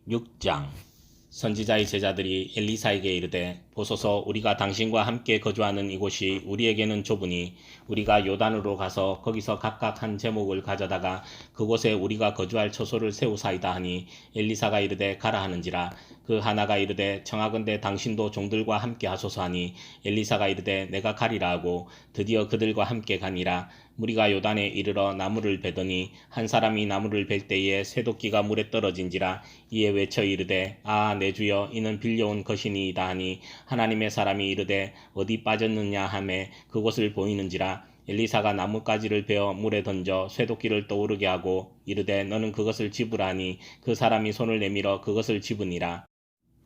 6장. 선지자의 제자들이 엘리사에게 이르되 보소서 우리가 당신과 함께 거주하는 이곳이 우리에게는 좁으니 우리가 요단으로 가서 거기서 각각 한 제목을 가져다가 그곳에 우리가 거주할 처소를 세우사이다 하니 엘리사가 이르되 가라 하는지라. 그 하나가 이르되 청하건대 당신도 종들과 함께 하소서 하니 엘리사가 이르되 내가 가리라 하고 드디어 그들과 함께 가니라. 무리가 요단에 이르러 나무를 베더니 한 사람이 나무를 벨 때에 쇠도끼가 물에 떨어진지라. 이에 외쳐 이르되 내 주여 이는 빌려온 것이니이다 하니 하나님의 사람이 이르되 어디 빠졌느냐 하매 그곳을 보이는지라. 엘리사가 나뭇가지를 베어 물에 던져 쇠도끼를 떠오르게 하고 이르되 너는 그것을 집으라 하니 그 사람이 손을 내밀어 그것을 집으니라.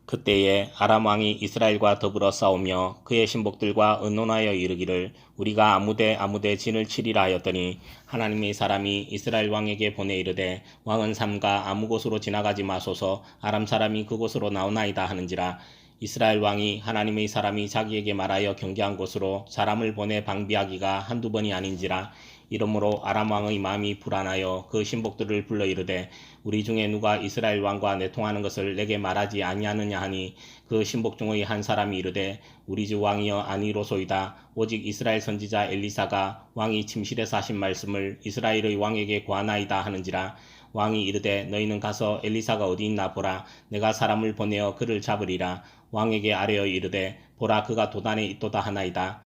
그때에 아람 왕이 이스라엘과 더불어 싸우며 그의 신복들과 의논하여 이르기를 우리가 아무데 진을 치리라 하였더니 하나님의 사람이 이스라엘 왕에게 보내 이르되 왕은 삼가 아무 곳으로 지나가지 마소서 아람 사람이 그곳으로 나오나이다 하는지라. 이스라엘 왕이 하나님의 사람이 자기에게 말하여 경계한 곳으로 사람을 보내 방비하기가 한두 번이 아닌지라. 이러므로 아람 왕의 마음이 불안하여 그 신복들을 불러 이르되 우리 중에 누가 이스라엘 왕과 내통하는 것을 내게 말하지 아니하느냐 하니 그 신복 중의 한 사람이 이르되 우리 주 왕이여 아니로소이다. 오직 이스라엘 선지자 엘리사가 왕이 침실에서 하신 말씀을 이스라엘의 왕에게 고하나이다 하는지라. 왕이 이르되 너희는 가서 엘리사가 어디 있나 보라. 내가 사람을 보내어 그를 잡으리라. 왕에게 아뢰어 이르되 보라 그가 도단에 있도다 하나이다.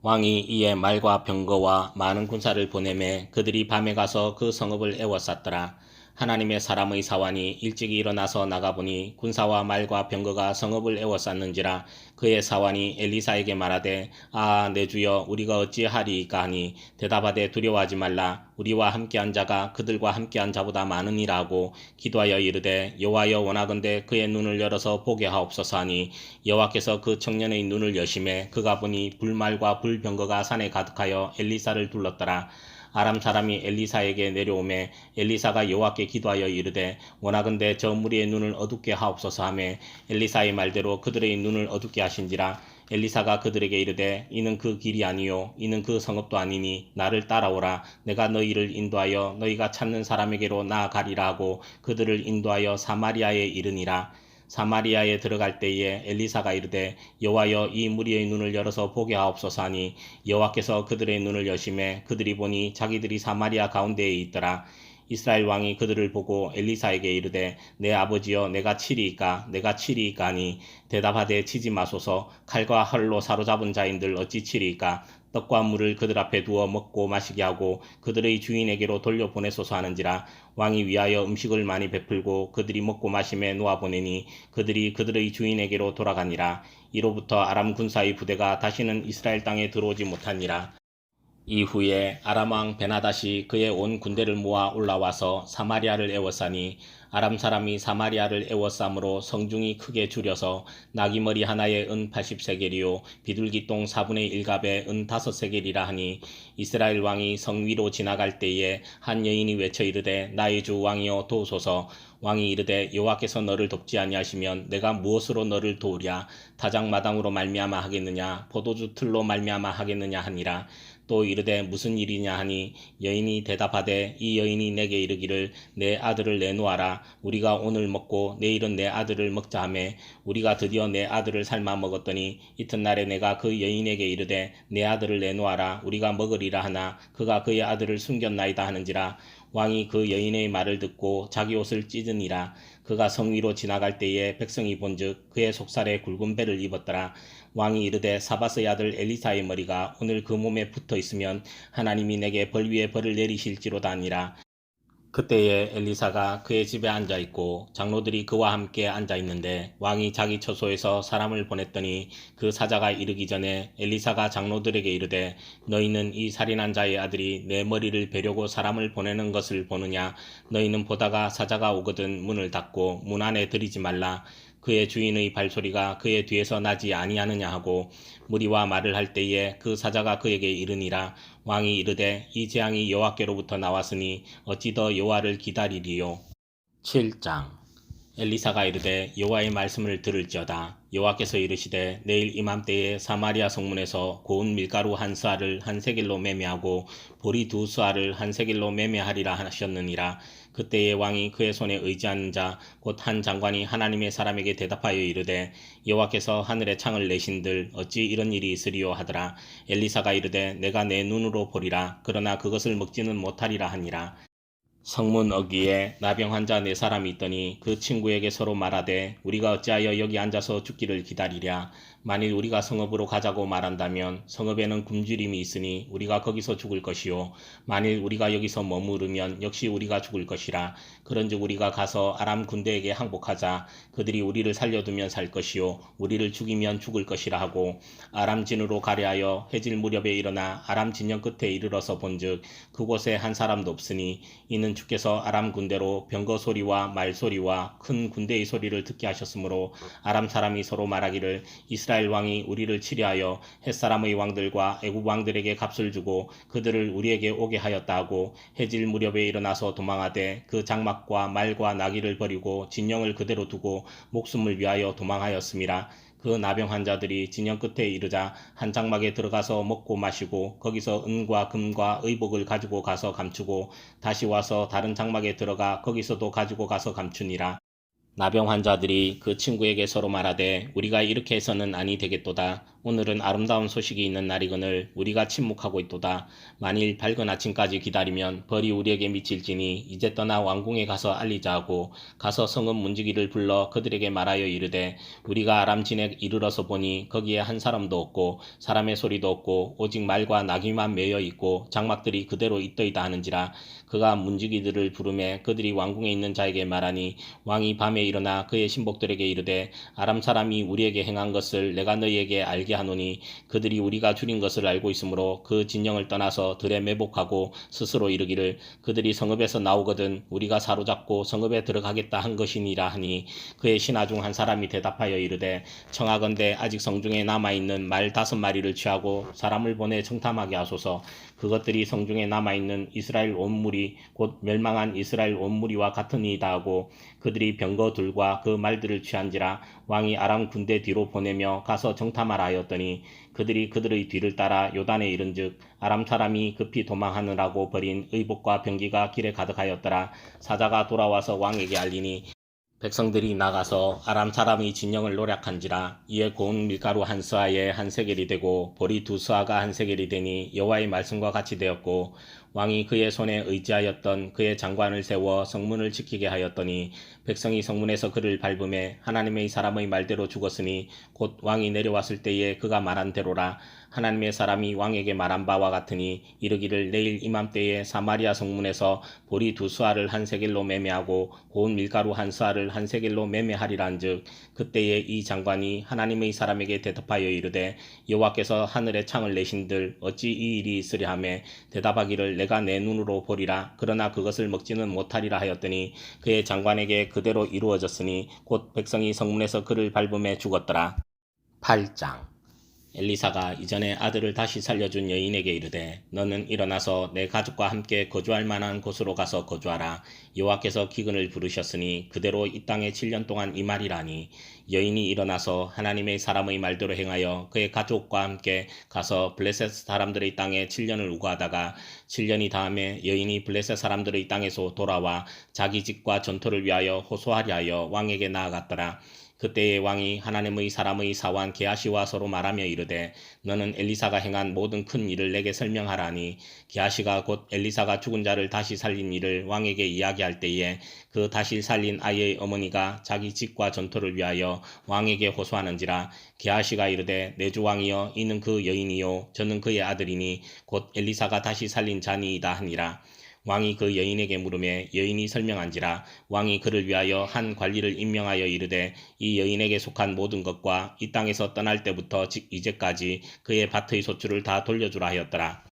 왕이 이에 말과 병거와 많은 군사를 보내매 그들이 밤에 가서 그 성읍을 에워쌌더라. 하나님의 사람의 사환이 일찍이 일어나서 나가보니 군사와 말과 병거가 성읍을 에워쌌는지라. 그의 사환이 엘리사에게 말하되 내 주여 우리가 어찌하리이까 하니 대답하되 두려워하지 말라. 우리와 함께한 자가 그들과 함께한 자보다 많으니라 하고 기도하여 이르되 여호와여 원하건대 그의 눈을 열어서 보게 하옵소서 하니 여호와께서 그 청년의 눈을 여심해 그가 보니 불말과 불병거가 산에 가득하여 엘리사를 둘렀더라. 아람 사람이 엘리사에게 내려오매 엘리사가 여호와께 기도하여 이르되 원하건대 저 무리의 눈을 어둡게 하옵소서 하매 엘리사의 말대로 그들의 눈을 어둡게 하신지라. 엘리사가 그들에게 이르되 이는 그 길이 아니요 이는 그 성읍도 아니니 나를 따라오라. 내가 너희를 인도하여 너희가 찾는 사람에게로 나아가리라 하고 그들을 인도하여 사마리아에 이르니라. 사마리아에 들어갈 때에 엘리사가 이르되 여호와여 이 무리의 눈을 열어서 보게 하옵소서 하니 여호와께서 그들의 눈을 여심해 그들이 보니 자기들이 사마리아 가운데에 있더라. 이스라엘 왕이 그들을 보고 엘리사에게 이르되 내 아버지여 내가 치리이까 하니 대답하되 치지 마소서. 칼과 활로 사로잡은 자인들 어찌 치리이까. 떡과 물을 그들 앞에 두어 먹고 마시게 하고 그들의 주인에게로 돌려보내소서 하는지라. 왕이 위하여 음식을 많이 베풀고 그들이 먹고 마심에 놓아보내니 그들이 그들의 주인에게로 돌아가니라. 이로부터 아람 군사의 부대가 다시는 이스라엘 땅에 들어오지 못하니라. 이후에 아람 왕 베나닷이 그의 온 군대를 모아 올라와서 사마리아를 에워싸니 아람 사람이 사마리아를 에워싸므로 성중이 크게 줄여서 나귀머리 하나에 은 80세겔이요 비둘기똥 4분의 1갑에 은 5세겔이라 하니 이스라엘 왕이 성 위로 지나갈 때에 한 여인이 외쳐 이르되 나의 주 왕이여 도우소서. 왕이 이르되 여호와께서 너를 돕지 아니하시면 내가 무엇으로 너를 도우랴. 타작마당으로 말미암아 하겠느냐 포도주 틀로 말미암아 하겠느냐 하니라. 또 이르되 무슨 일이냐 하니 여인이 대답하되 이 여인이 내게 이르기를 내 아들을 내놓아라. 우리가 오늘 먹고 내일은 내 아들을 먹자 하매 우리가 드디어 내 아들을 삶아 먹었더니 이튿날에 내가 그 여인에게 이르되 내 아들을 내놓아라. 우리가 먹으리라 하나 그가 그의 아들을 숨겼나이다 하는지라. 왕이 그 여인의 말을 듣고 자기 옷을 찢으니라. 그가 성 위로 지나갈 때에 백성이 본즉 그의 속살에 굵은 배를 입었더라. 왕이 이르되 사밧의 아들 엘리사의 머리가 오늘 그 몸에 붙어 있으면 하나님이 내게 벌 위에 벌을 내리실지로다 하니라. 그때에 엘리사가 그의 집에 앉아있고 장로들이 그와 함께 앉아있는데 왕이 자기 처소에서 사람을 보냈더니 그 사자가 이르기 전에 엘리사가 장로들에게 이르되 너희는 이 살인한 자의 아들이 내 머리를 베려고 사람을 보내는 것을 보느냐. 너희는 보다가 사자가 오거든 문을 닫고 문 안에 들이지 말라. 그의 주인의 발소리가 그의 뒤에서 나지 아니하느냐 하고 무리와 말을 할 때에 그 사자가 그에게 이르니라. 왕이 이르되 이 재앙이 여호와께로부터 나왔으니 어찌 더 여호와를 기다리리요. 7장. 엘리사가 이르되 여호와의 말씀을 들을지어다. 여호와께서 이르시되 내일 이맘때에 사마리아 성문에서 고운 밀가루 한 스아를 한 세겔로 매매하고 보리 두 스아를 한 세겔로 매매하리라 하셨느니라. 그때에 왕이 그의 손에 의지하는 자 곧 한 장관이 하나님의 사람에게 대답하여 이르되 여호와께서 하늘의 창을 내신들 어찌 이런 일이 있으리요 하더라. 엘리사가 이르되 내가 내 눈으로 보리라. 그러나 그것을 먹지는 못하리라 하니라. 성문 어귀에 나병 환자 네 사람이 있더니 그 친구에게 서로 말하되 우리가 어찌하여 여기 앉아서 죽기를 기다리랴. 만일 우리가 성읍으로 가자고 말한다면 성읍에는 굶주림이 있으니 우리가 거기서 죽을 것이요 만일 우리가 여기서 머무르면 역시 우리가 죽을 것이라. 그런즉 우리가 가서 아람 군대에게 항복하자. 그들이 우리를 살려두면 살 것이요 우리를 죽이면 죽을 것이라 하고 아람 진으로 가려하여 해질 무렵에 일어나 아람 진영 끝에 이르러서 본즉 그곳에 한 사람도 없으니 이는 주께서 아람 군대로 병거 소리와 말 소리와 큰 군대의 소리를 듣게 하셨으므로 아람 사람이 서로 말하기를 이스라엘 왕이 우리를 치려하여 햇사람의 왕들과 애굽 왕들에게 값을 주고 그들을 우리에게 오게 하였다 하고 해질 무렵에 일어나서 도망하되 그 장막과 말과 나귀를 버리고 진영을 그대로 두고 목숨을 위하여 도망하였음이라. 그 나병 환자들이 진영 끝에 이르자 한 장막에 들어가서 먹고 마시고 거기서 은과 금과 의복을 가지고 가서 감추고 다시 와서 다른 장막에 들어가 거기서도 가지고 가서 감추니라. 나병 환자들이 그 친구에게 서로 말하되 우리가 이렇게 해서는 아니 되겠도다. 오늘은 아름다운 소식이 있는 날이거늘 우리가 침묵하고 있도다. 만일 밝은 아침까지 기다리면 벌이 우리에게 미칠지니 이제 떠나 왕궁에 가서 알리자 하고 가서 성읍 문지기를 불러 그들에게 말하여 이르되 우리가 아람진에 이르러서 보니 거기에 한 사람도 없고 사람의 소리도 없고 오직 말과 나귀만 매여 있고 장막들이 그대로 있더이다 하는지라. 그가 문지기들을 부르매 그들이 왕궁에 있는 자에게 말하니 왕이 밤에 일어나 그의 신복들에게 이르되 아람 사람이 우리에게 행한 것을 내가 너희에게 알게 하노니 그들이 우리가 줄인 것을 알고 있으므로 그 진영을 떠나서 들에 매복하고 스스로 이르기를 그들이 성읍에서 나오거든 우리가 사로잡고 성읍에 들어가겠다 한 것이니라 하니 그의 신하 중 한 사람이 대답하여 이르되 청하건대 아직 성중에 남아있는 말 5마리를 취하고 사람을 보내 정탐하게 하소서. 그것들이 성중에 남아있는 이스라엘 온 무리 곧 멸망한 이스라엘 온 무리와 같으니이다 하고 그들이 병거 둘과 그 말들을 취한지라. 왕이 아람 군대 뒤로 보내며 가서 정탐하라 하였더니 그들이 그들의 뒤를 따라 요단에 이른즉 아람 사람이 급히 도망하느라고 버린 의복과 병기가 길에 가득하였더라. 사자가 돌아와서 왕에게 알리니 백성들이 나가서 아람 사람의 진영을 노략한지라. 이에 고운 밀가루 한 스아에 한 세겔이 되고 보리 두 스아가 한 세겔이 되니 여호와의 말씀과 같이 되었고 왕이 그의 손에 의지하였던 그의 장관을 세워 성문을 지키게 하였더니 백성이 성문에서 그를 밟음에 하나님의 사람의 말대로 죽었으니 곧 왕이 내려왔을 때에 그가 말한 대로라. 하나님의 사람이 왕에게 말한 바와 같으니 이르기를 내일 이맘때에 사마리아 성문에서 보리 두 스아를 한 세겔로 매매하고 고운 밀가루 한 스아를 한 세겔로 매매하리란즉 그때에 이 장관이 하나님의 사람에게 대답하여 이르되 여호와께서 하늘의 창을 내신들 어찌 이 일이 있으랴 하매 대답하기를 내가 내 눈으로 보리라. 그러나 그것을 먹지는 못하리라 하였더니 그의 장관에게 그대로 이루어졌으니 곧 백성이 성문에서 그를 밟음에 죽었더라. 8장 엘리사가 이전에 아들을 다시 살려준 여인에게 이르되 너는 일어나서 내 가족과 함께 거주할 만한 곳으로 가서 거주하라. 여호와께서 기근을 부르셨으니 그대로 이 땅에 7년 동안 임하리라니. 여인이 일어나서 하나님의 사람의 말대로 행하여 그의 가족과 함께 가서 블레셋 사람들의 땅에 7년을 우거하다가 7년이 다음에 여인이 블레셋 사람들의 땅에서 돌아와 자기 집과 전토를 위하여 호소하려 하여 왕에게 나아갔더라. 그때에 왕이 하나님의 사람의 사환 게하시와 서로 말하며 이르되 너는 엘리사가 행한 모든 큰 일을 내게 설명하라니. 게하시가 곧 엘리사가 죽은 자를 다시 살린 일을 왕에게 이야기할 때에 그 다시 살린 아이의 어머니가 자기 집과 전토를 위하여 왕에게 호소하는지라. 게하시가 이르되 내 주 왕이여 이는 그 여인이요 저는 그의 아들이니 곧 엘리사가 다시 살린 자니이다 하니라. 왕이 그 여인에게 물으매 여인이 설명한지라. 왕이 그를 위하여 한 관리를 임명하여 이르되 이 여인에게 속한 모든 것과 이 땅에서 떠날 때부터 즉 이제까지 그의 밭의 소출을 다 돌려주라 하였더라.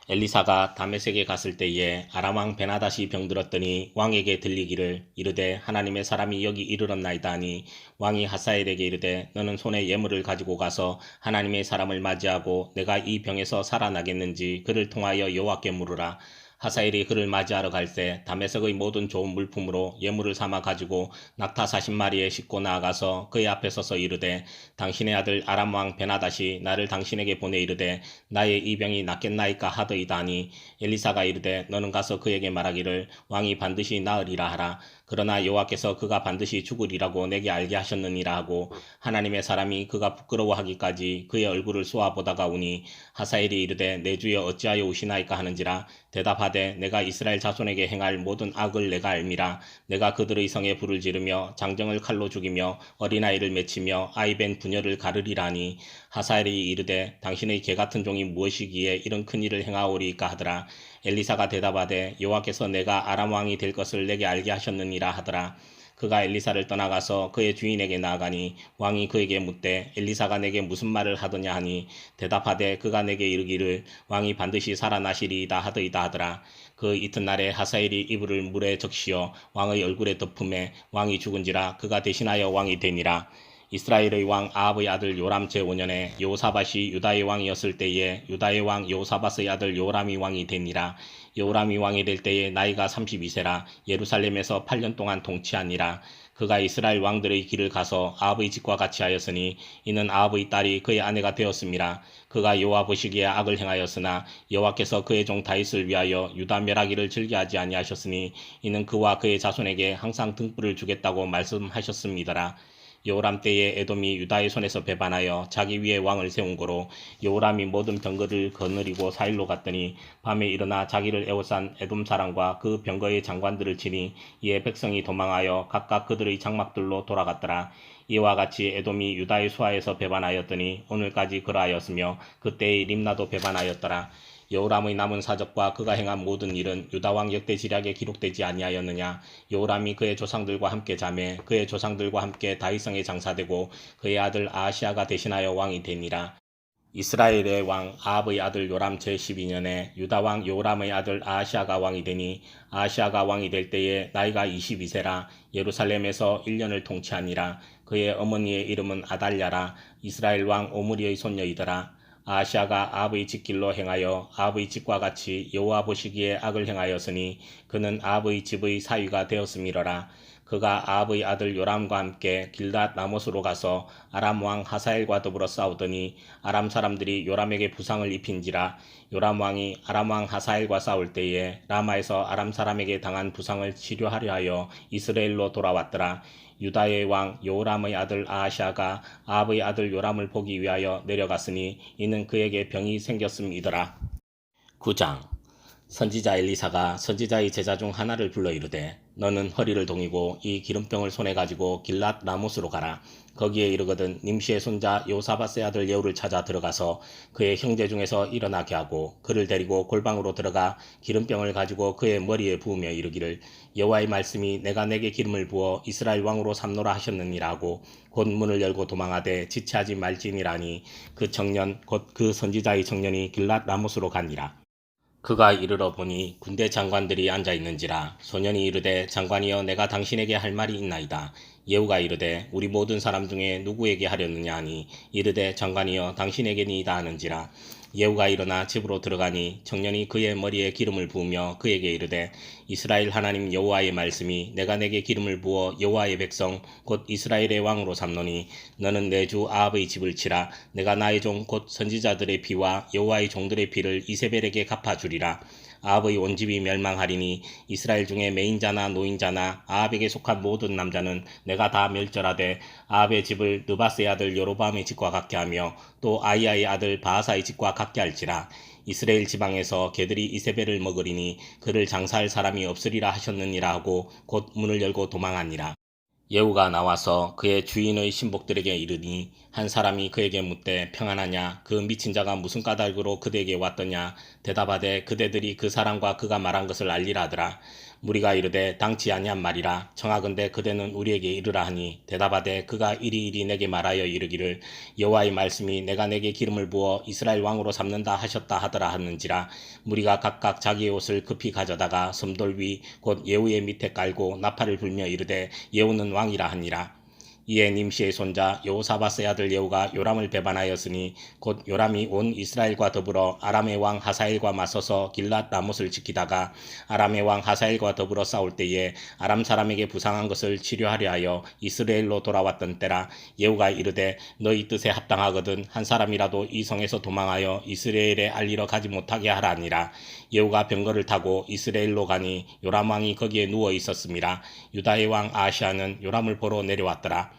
엘리사가 다메섹에 갔을 때에 아람 왕 베나닷이 병들었더니 왕에게 들리기를 이르되 하나님의 사람이 여기 이르렀나이다 하니 왕이 하사엘에게 이르되 너는 손에 예물을 가지고 가서 하나님의 사람을 맞이하고 내가 이 병에서 살아나겠는지 그를 통하여 여호와께 물으라. 하사엘이 그를 맞이하러 갈 때 다메섹의 모든 좋은 물품으로 예물을 삼아 가지고 낙타 40마리에 싣고 나아가서 그의 앞에 서서 이르되 당신의 아들 아람 왕 베나다시 나를 당신에게 보내 이르되 나의 이 병이 낫겠나이까 하더이다 하니 엘리사가 이르되 너는 가서 그에게 말하기를 왕이 반드시 나으리라 하라. 그러나 여호와께서 그가 반드시 죽으리라고 내게 알게 하셨느니라 하고 하나님의 사람이 그가 부끄러워하기까지 그의 얼굴을 쏘아보다가 우니 하사엘이 이르되 내 주여 어찌하여 우시나이까 하는지라 대답하되 내가 이스라엘 자손에게 행할 모든 악을 내가 알미라. 내가 그들의 성에 불을 지르며 장정을 칼로 죽이며 어린아이를 맺히며 아이벤 부녀를 가르리라니 하사엘이 이르되 당신의 개같은 종이 무엇이기에 이런 큰 일을 행하오리이까 하더라. 엘리사가 대답하되 여호와께서 내가 아람 왕이 될 것을 내게 알게 하셨느니라 하더라. 그가 엘리사를 떠나가서 그의 주인에게 나아가니 왕이 그에게 묻되 엘리사가 내게 무슨 말을 하더냐 하니 대답하되 그가 내게 이르기를 왕이 반드시 살아나시리이다 하더이다 하더라. 그 이튿날에 하사엘이 이불을 물에 적시어 왕의 얼굴에 덮음에 왕이 죽은지라 그가 대신하여 왕이 되니라. 이스라엘의 왕 아합의 아들 요람 제5년에 여호사밧이 유다의 왕이었을 때에 유다의 왕 여호사밧의 아들 요람이 왕이 되니라. 요람이 왕이 될 때에 나이가 32세라 예루살렘에서 8년 동안 통치하니라. 그가 이스라엘 왕들의 길을 가서 아합의 집과 같이 하였으니 이는 아합의 딸이 그의 아내가 되었음이라. 그가 여호와 보시기에 악을 행하였으나 여호와께서 그의 종 다윗을 위하여 유다 멸하기를 즐겨하지 아니하셨으니 이는 그와 그의 자손에게 항상 등불을 주겠다고 말씀하셨음이더라. 여호람 때에 에돔이 유다의 손에서 배반하여 자기 위에 왕을 세운 거로 여호람이 모든 병거를 거느리고 사일로 갔더니 밤에 일어나 자기를 에워싼 에돔 사람과 그 병거의 장관들을 치니 이에 백성이 도망하여 각각 그들의 장막들로 돌아갔더라. 이와 같이 에돔이 유다의 수하에서 배반하였더니 오늘까지 그러하였으며 그때의 림나도 배반하였더라. 여호람의 남은 사적과 그가 행한 모든 일은 유다왕 역대지략에 기록되지 아니하였느냐. 여호람이 그의 조상들과 함께 자매 그의 조상들과 함께 다윗성에 장사되고 그의 아들 아하시아가 대신하여 왕이 되니라. 이스라엘의 왕 아합의 아들 요람 제12년에 유다왕 요람의 아들 아하시아가 왕이 되니 아하시아가 왕이 될 때에 나이가 22세라 예루살렘에서 1년을 통치하니라. 그의 어머니의 이름은 아달랴라. 이스라엘 왕 오므리의 손녀이더라. 아하시아가 아합의 집길로 행하여 아합의 집과 같이 여호와 보시기에 악을 행하였으니 그는 아합의 집의 사위가 되었음이러라. 그가 아합의 아들 요람과 함께 길닷 라못으로 가서 아람 왕 하사엘과 더불어 싸우더니 아람 사람들이 요람에게 부상을 입힌지라. 요람 왕이 아람 왕 하사엘과 싸울 때에 라마에서 아람 사람에게 당한 부상을 치료하려 하여 이스라엘로 돌아왔더라. 유다의 왕 여호람의 아들 아하시아가 아합의 아들 요람을 보기 위하여 내려갔으니 이는 그에게 병이 생겼음이더라. 9장 선지자 엘리사가 선지자의 제자 중 하나를 불러 이르되 너는 허리를 동이고 이 기름병을 손에 가지고 길랏 라못으로 가라. 거기에 이르거든 님시의 손자 여호사밧의 아들 예후를 찾아 들어가서 그의 형제 중에서 일어나게 하고 그를 데리고 골방으로 들어가 기름병을 가지고 그의 머리에 부으며 이르기를 여호와의 말씀이 내가 내게 기름을 부어 이스라엘 왕으로 삼노라 하셨느니라 하고 곧 문을 열고 도망하되 지체하지 말지니라니 그 청년 곧 그 선지자의 청년이 길랏 라못으로 가니라. 그가 이르러 보니 군대 장관들이 앉아있는지라. 소년이 이르되 장관이여 내가 당신에게 할 말이 있나이다. 예후가 이르되 우리 모든 사람 중에 누구에게 하렸느냐 하니 이르되 장관이여 당신에게니이다 하는지라. 예후가 일어나 집으로 들어가니 청년이 그의 머리에 기름을 부으며 그에게 이르되 이스라엘 하나님 여호와의 말씀이 내가 내게 기름을 부어 여호와의 백성 곧 이스라엘의 왕으로 삼노니 너는 내 주 아합의 집을 치라. 내가 나의 종 곧 선지자들의 피와 여호와의 종들의 피를 이세벨에게 갚아주리라. 아합의 온 집이 멸망하리니 이스라엘 중에 매인자나 노인자나 아합에게 속한 모든 남자는 내가 다 멸절하되 아합의 집을 느바스의 아들 여로보암의 집과 같게 하며 또 아이야의 아들 바하사의 집과 같게 할지라. 이스라엘 지방에서 개들이 이세벨을 먹으리니 그를 장사할 사람이 없으리라 하셨느니라 하고 곧 문을 열고 도망하니라. 예후가 나와서 그의 주인의 신복들에게 이르니 한 사람이 그에게 묻되 평안하냐 그 미친 자가 무슨 까닭으로 그대에게 왔더냐. 대답하되 그대들이 그 사람과 그가 말한 것을 알리라 하더라. 무리가 이르되 당치 아니한 말이라. 청하건대 그대는 우리에게 이르라 하니 대답하되 그가 이리이리 내게 말하여 이르기를 여호와의 말씀이 내가 내게 기름을 부어 이스라엘 왕으로 삼는다 하셨다 하더라 하는지라. 무리가 각각 자기의 옷을 급히 가져다가 섬돌 위 곧 예후의 밑에 깔고 나팔을 불며 이르되 예후는 왕이라 하니라. 이에 님시의 손자 여호사밧의 아들 예후가 요람을 배반하였으니 곧 요람이 온 이스라엘과 더불어 아람의 왕 하사엘과 맞서서 길랏 라못을 지키다가 아람의 왕 하사엘과 더불어 싸울 때에 아람 사람에게 부상한 것을 치료하려 하여 이스라엘로 돌아왔던 때라. 예후가 이르되 너희 뜻에 합당하거든 한 사람이라도 이 성에서 도망하여 이스라엘에 알리러 가지 못하게 하라 하니라. 예후가 병거를 타고 이스라엘로 가니 요람 왕이 거기에 누워 있었음이라. 유다의 왕 아하시아는 요람을 보러 내려왔더라.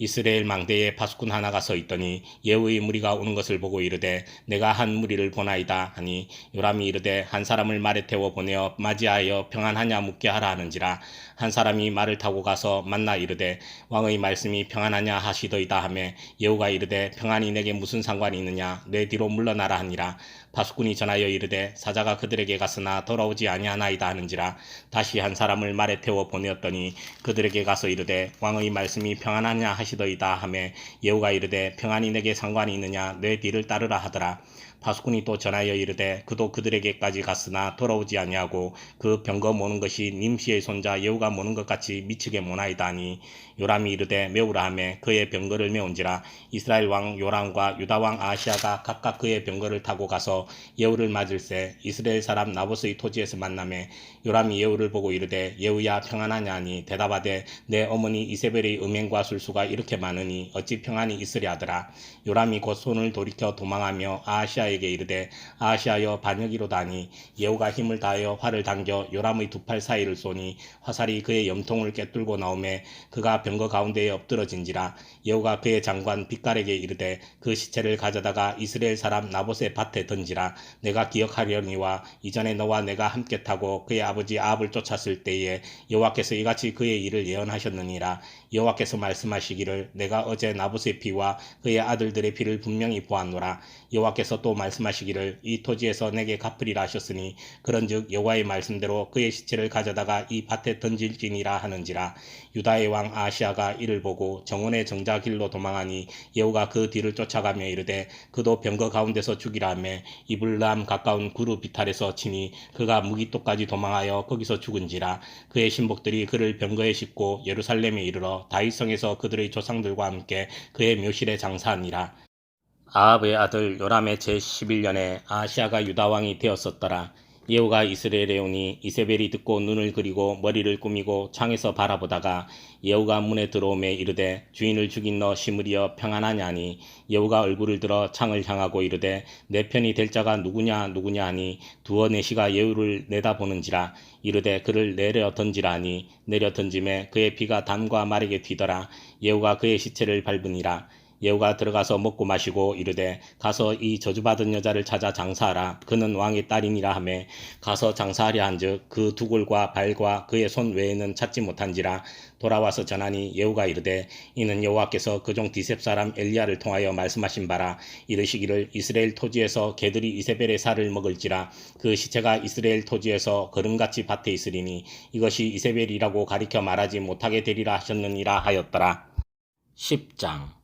이스라엘 망대에 파수꾼 하나가 서 있더니 예후의 무리가 오는 것을 보고 이르되 내가 한 무리를 보나이다 하니 요람이 이르되 한 사람을 말에 태워 보내어 맞이하여 평안하냐 묻게 하라 하는지라. 한 사람이 말을 타고 가서 만나 이르되 왕의 말씀이 평안하냐 하시더이다 하매 예후가 이르되 평안이 내게 무슨 상관이 있느냐 내 뒤로 물러나라 하니라. 파수꾼이 전하여 이르되 사자가 그들에게 갔으나 돌아오지 아니하나이다 하는지라. 다시 한 사람을 말에 태워 보내었더니 그들에게 가서 이르되 왕의 말씀이 평안하냐 하시더이다 하매 예후가 이르되 평안이 내게 상관이 있느냐 내 뒤를 따르라 하더라. 파수꾼이 또 전하여 이르되 그도 그들에게까지 갔으나 돌아오지 아니하고 그 병거 모는 것이 님시의 손자 예후가 모는 것 같이 미치게 모나이다 하니 요람이 이르되 메우라 하매 그의 병거를 메운지라. 이스라엘 왕 요람과 유다 왕 아하시아가 각각 그의 병거를 타고 가서 예후를 맞을새 이스라엘 사람 나봇의 토지에서 만나매 요람이 예후를 보고 이르되 예후야 평안하냐 하니 대답하되 내 어머니 이세벨의 음행과 술수가 이렇게 많으니 어찌 평안이 있으랴 하더라. 요람이 곧 손을 돌이켜 도망하며 아하시아에게 이르되 아하시아여 반역이로다 하니 예후가 힘을 다하여 활을 당겨 요람의 두 팔 사이를 쏘니 화살이 그의 염통을 꿰뚫고 나오매 그가 병거 가운데에 엎드러진지라. 예후가 그의 장관 빗갈에게 이르되 그 시체를 가져다가 이스라엘 사람 나봇의 밭에 던지라. 내가 기억하려니와 이전에 너와 내가 함께 타고 그의 아버지 아합을 쫓았을 때에 여호와께서 이같이 그의 일을 예언하셨느니라. 여호와께서 말씀하시기를 내가 어제 나봇의 피와 그의 아들들의 피를 분명히 보았노라. 여호와께서 또 말씀하시기를 이 토지에서 내게 갚으리라 하셨으니 그런즉 여호와의 말씀대로 그의 시체를 가져다가 이 밭에 던질지니라 하는지라. 유다의 왕 아하시아가 이를 보고 정원의 정자 길로 도망하니 예후가 그 뒤를 쫓아가며 이르되 그도 병거 가운데서 죽이라 하며 이블람 가까운 구르 비탈에서 치니 그가 무기토까지 도망하여 거기서 죽은지라. 그의 신복들이 그를 병거에 싣고 예루살렘에 이르러 다윗성에서 그들의 조상들과 함께 그의 묘실에 장사하니라. 아합의 아들 요람의 제11년에 아하시아가 유다왕이 되었었더라. 예후가 이스라엘에 오니 이세벨이 듣고 눈을 그리고 머리를 꾸미고 창에서 바라보다가 예후가 문에 들어오매 이르되 주인을 죽인 너 시므리여 평안하냐니 예후가 얼굴을 들어 창을 향하고 이르되 내 편이 될 자가 누구냐 하니 두어 내시가 예후를 내다보는지라. 이르되 그를 내려 던지라 하니 내려 던짐에 그의 피가 담과 말에게 튀더라. 예후가 그의 시체를 밟으니라. 예후가 들어가서 먹고 마시고 이르되 가서 이 저주받은 여자를 찾아 장사하라. 그는 왕의 딸이니라 하매 가서 장사하려 한즉 그 두골과 발과 그의 손 외에는 찾지 못한지라. 돌아와서 전하니 예후가 이르되 이는 여호와께서 그종 디셉 사람 엘리야를 통하여 말씀하신 바라. 이르시기를 이스라엘 토지에서 개들이 이세벨의 살을 먹을지라. 그 시체가 이스라엘 토지에서 거름같이 밭에 있으리니 이것이 이세벨이라고 가리켜 말하지 못하게 되리라 하셨느니라 하였더라. 10장.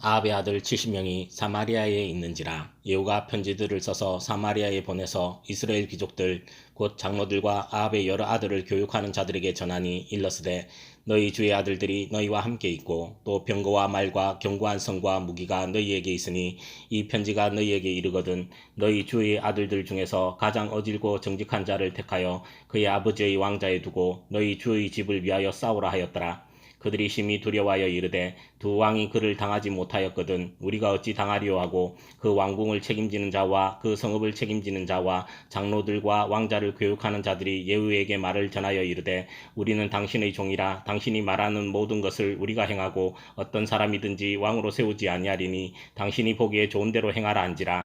아합의 아들 70명이 사마리아에 있는지라. 예후가 편지들을 써서 사마리아에 보내서 이스라엘 귀족들 곧 장로들과 아합의 여러 아들을 교육하는 자들에게 전하니 일러스되 너희 주의 아들들이 너희와 함께 있고 또 병거와 말과 견고한 성과 무기가 너희에게 있으니 이 편지가 너희에게 이르거든 너희 주의 아들들 중에서 가장 어질고 정직한 자를 택하여 그의 아버지의 왕자에 두고 너희 주의 집을 위하여 싸우라 하였더라. 그들이 심히 두려워하여 이르되 두 왕이 그를 당하지 못하였거든 우리가 어찌 당하리요 하고 그 왕궁을 책임지는 자와 그 성읍을 책임지는 자와 장로들과 왕자를 교육하는 자들이 예후에게 말을 전하여 이르되 우리는 당신의 종이라. 당신이 말하는 모든 것을 우리가 행하고 어떤 사람이든지 왕으로 세우지 아니하리니 당신이 보기에 좋은 대로 행하라 한지라.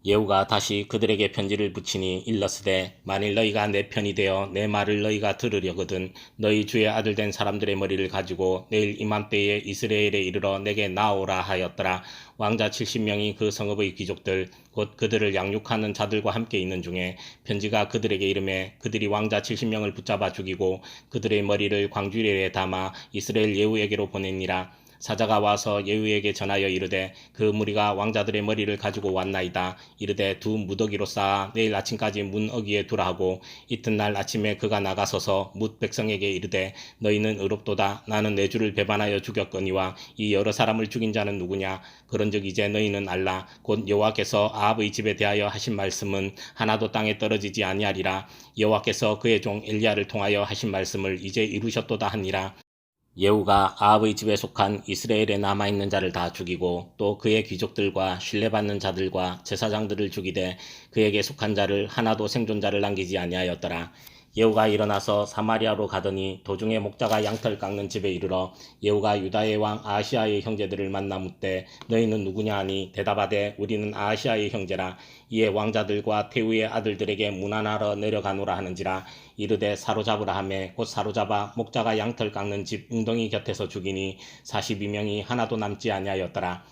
예후가 다시 그들에게 편지를 붙이니 일러스되 만일 너희가 내 편이 되어 내 말을 너희가 들으려거든 너희 주의 아들 된 사람들의 머리를 가지고 내일 이맘때에 이스라엘에 이르러 내게 나오라 하였더라. 왕자 70명이 그 성읍의 귀족들 곧 그들을 양육하는 자들과 함께 있는 중에 편지가 그들에게 이르매 그들이 왕자 70명을 붙잡아 죽이고 그들의 머리를 광주리에 담아 이스라엘 예후에게로 보내니라. 사자가 와서 예후에게 전하여 이르되 그 무리가 왕자들의 머리를 가지고 왔나이다. 이르되 두 무더기로 쌓아 내일 아침까지 문 어귀에 두라 하고 이튿날 아침에 그가 나가서서 뭇 백성에게 이르되 너희는 의롭도다. 나는 내 주를 배반하여 죽였거니와 이 여러 사람을 죽인 자는 누구냐. 그런즉 이제 너희는 알라. 곧 여호와께서 아합의 집에 대하여 하신 말씀은 하나도 땅에 떨어지지 아니하리라. 여호와께서 그의 종 엘리야를 통하여 하신 말씀을 이제 이루셨도다 하니라. 예후가 아합의 집에 속한 이스라엘에 남아있는 자를 다 죽이고 또 그의 귀족들과 신뢰받는 자들과 제사장들을 죽이되 그에게 속한 자를 하나도 생존자를 남기지 아니하였더라. 예후가 일어나서 사마리아로 가더니 도중에 목자가 양털 깎는 집에 이르러 예후가 유다의 왕 아하시아의 형제들을 만나 묻되 너희는 누구냐 하니 대답하되 우리는 아하시아의 형제라. 이에 왕자들과 태후의 아들들에게 문안하러 내려가노라 하는지라. 이르되 사로잡으라 하매 곧 사로잡아 목자가 양털 깎는 집 웅덩이 곁에서 죽이니 42명이 하나도 남지 아니하였더라.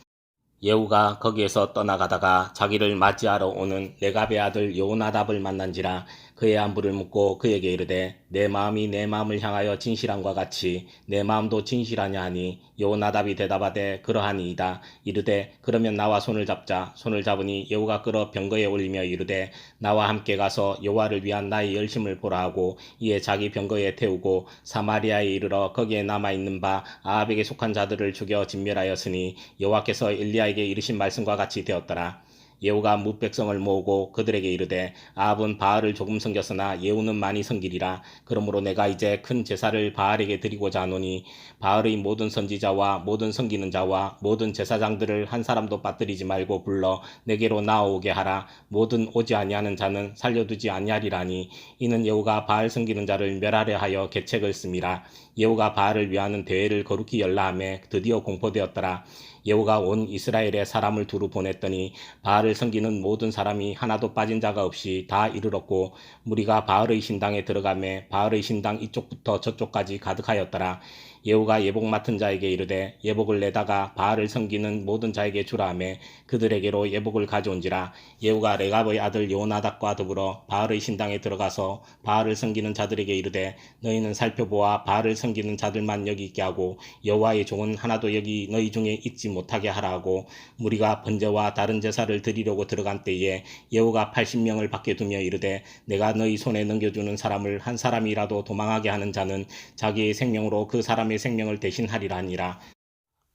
예후가 거기에서 떠나가다가 자기를 맞이하러 오는 레갑의 아들 여호나답을 만난지라. 그의 안부를 묻고 그에게 이르되 내 마음이 내 마음을 향하여 진실함과 같이 내 마음도 진실하냐 하니 여호나답이 대답하되 그러하니이다. 이르되 그러면 나와 손을 잡자. 손을 잡으니 예후가 끌어 병거에 올리며 이르되 나와 함께 가서 여호와를 위한 나의 열심을 보라 하고 이에 자기 병거에 태우고 사마리아에 이르러 거기에 남아있는 바 아합에게 속한 자들을 죽여 진멸하였으니 여호와께서 엘리야에게 이르신 말씀과 같이 되었더라. 예후가 뭇 백성을 모으고 그들에게 이르되 아합은 바알을 조금 섬겼으나 예후는 많이 섬기리라. 그러므로 내가 이제 큰 제사를 바알에게 드리고자 하노니 바알의 모든 선지자와 모든 섬기는 자와 모든 제사장들을 한 사람도 빠뜨리지 말고 불러 내게로 나아오게 하라. 모든 오지 아니하는 자는 살려두지 아니하리라니. 이는 예후가 바알 섬기는 자를 멸하려 하여 계책을 씀이라. 예후가 바알을 위하는 대회를 거룩히 열라 하매 드디어 공포되었더라. 예후가 온 이스라엘에 사람을 두루 보냈더니 바알을 섬기는 모든 사람이 하나도 빠진 자가 없이 다 이르렀고 무리가 바알의 신당에 들어가매 바알의 신당 이쪽부터 저쪽까지 가득하였더라. 예후가 예복 맡은 자에게 이르되 예복을 내다가 바알을 섬기는 모든 자에게 주라 하매 그들에게로 예복을 가져온지라. 예후가 레갑의 아들 여호나답과 더불어 바알의 신당에 들어가서 바알을 섬기는 자들에게 이르되 너희는 살펴보아 바알을 섬기는 자들만 여기 있게 하고 여호와의 종은 하나도 여기 너희 중에 있지 못하게 하라 하고 무리가 번제와 다른 제사를 드리려고 들어간 때에 예후가 80명을 밖에 두며 이르되 내가 너희 손에 넘겨주는 사람을 한 사람이라도 도망하게 하는 자는 자기의 생명으로 그 사람의 생명을 대신하리라 하니라.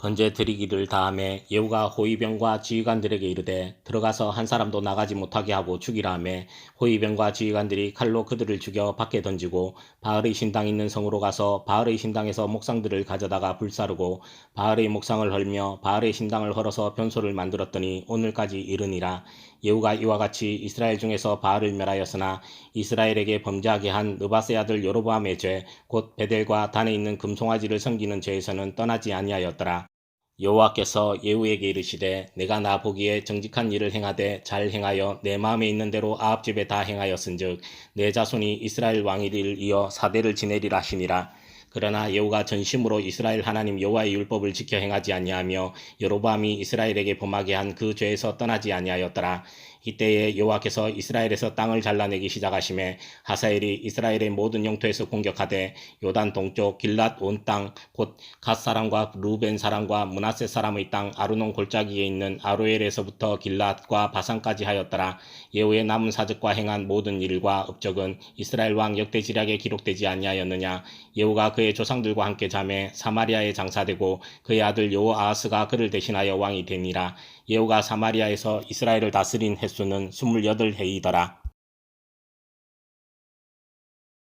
번제 드리기를 다하매 예후가 호위병과 지휘관들에게 이르되 들어가서 한 사람도 나가지 못하게 하고 죽이라 하매 호위병과 지휘관들이 칼로 그들을 죽여 밖에 던지고 바알의 신당 있는 성으로 가서 바알의 신당에서 목상들을 가져다가 불사르고 바알의 목상을 헐며 바알의 신당을 헐어서 변소를 만들었더니 오늘까지 이르니라. 예후가 이와 같이 이스라엘 중에서 바알을 멸하였으나 이스라엘에게 범죄하게 한 느바세 아들 여로보암의 죄 곧 베델과 단에 있는 금송아지를 섬기는 죄에서는 떠나지 아니하였더라. 여호와께서 예후에게 이르시되 내가 나 보기에 정직한 일을 행하되 잘 행하여 내 마음에 있는 대로 아합 집에 다 행하였은즉 내 자손이 이스라엘 왕위를 이어 4대를 지내리라 하시니라. 그러나 예후가 전심으로 이스라엘 하나님 여호와의 율법을 지켜 행하지 아니하며 여로보암이 이스라엘에게 범하게 한 그 죄에서 떠나지 아니하였더라. 이때에 여호와께서 이스라엘에서 땅을 잘라내기 시작하심에 하사엘이 이스라엘의 모든 영토에서 공격하되 요단 동쪽 길랏 온 땅 곧 갓 사람과 루벤 사람과 므낫세 사람의 땅 아르논 골짜기에 있는 아로엘에서부터 길랏과 바산까지 하였더라. 예후의 남은 사적과 행한 모든 일과 업적은 이스라엘 왕 역대지략에 기록되지 아니하였느냐. 예후가 그의 조상들과 함께 잠에 사마리아에 장사되고 그의 아들 여호아하스가 그를 대신하여 왕이 되니라. 예후가 사마리아에서 이스라엘을 다스린 횟수는 28해이더라.